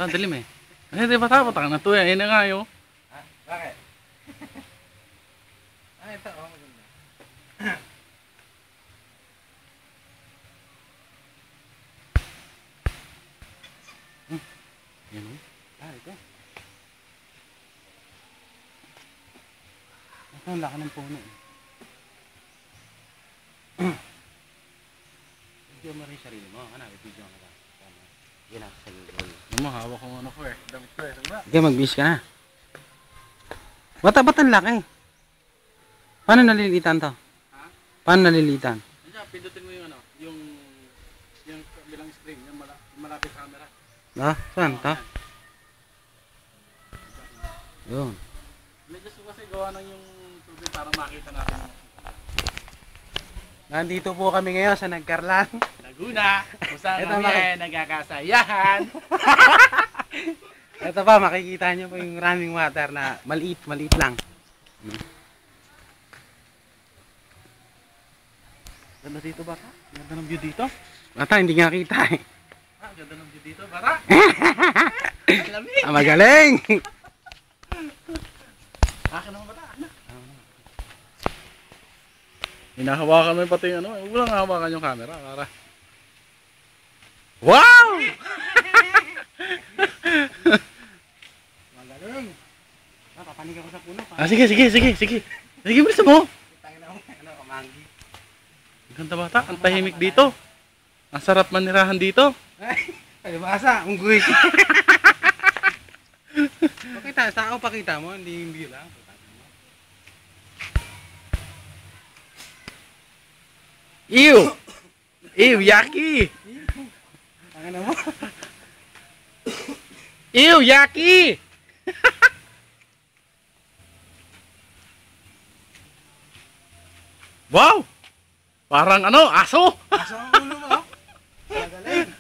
Saan, dilim eh. Ay, di ba tapos na to eh. Ayun na nga yun. Ah, bakit? Ah, ito, oh, maganda. Yan o. Ah, ito. Ito, ang laki ng puno eh. Video mo rin yung sarili mo. Ano, video mo na. Yan ako sa Google. Hawak ko ano ko eh. Damit ko eh. Sige, mag-bis ka na. Ba't ang laki? Paano nalilitan to? Ha? Paano nalilitan? Diyan, pindutin mo yung ano, yung bilang screen, yung malapit sa camera. Ah, saan to? Yun. Medyo kasi gawa ng yung tubig para makita natin. Nandito po kami ngayon sa Nagkarlan, Laguna, kung saan kami nagkakasayahan. Ito pa, makikita nyo po yung running water na maliit lang. Ganda dito, bata. Ganda ng view dito. Bata, hindi nga kita eh. Ah, ganda ng view dito, bata. Ah, magaling. Akin naman, bata. Hinahawakan mo pati yung ano. Huwag lang hawakan yung camera para. Wow! Magaling. Ah, papanig ako sa puno. Ah, sige. Sige, bilisan mo. Ano, kamanggi. Ang ganda bata, ang tahimik dito. Ang sarap manirahan dito. Ay, basa, unggoy. Pakita, sa ako pakita mo, hindi yung view lang. Ew! Ew, yucky! Tangan mo. Ew, yucky! Wow! Parang ano, aso! Aso ang ulo mo. Magaling.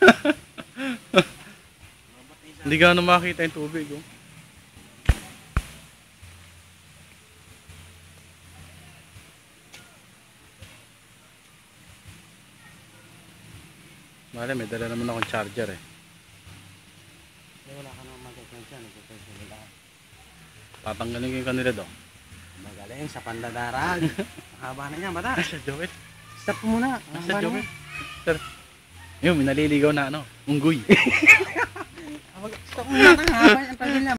Hindi ka na makita yung tubig. Oh. Mali, may dala naman akong charger eh. Wala ka naman magkakensya. Nagkakensya nila. Tatanggalin ko yung kanila daw. Magaling sa pandadaran. Haba na niya, bata. Sa Joel. Stop mo muna. Sa Joel. Sir. Yun, may naliligaw na ano, unggoy. Stop mo muna. Haba niya ang pagil niya.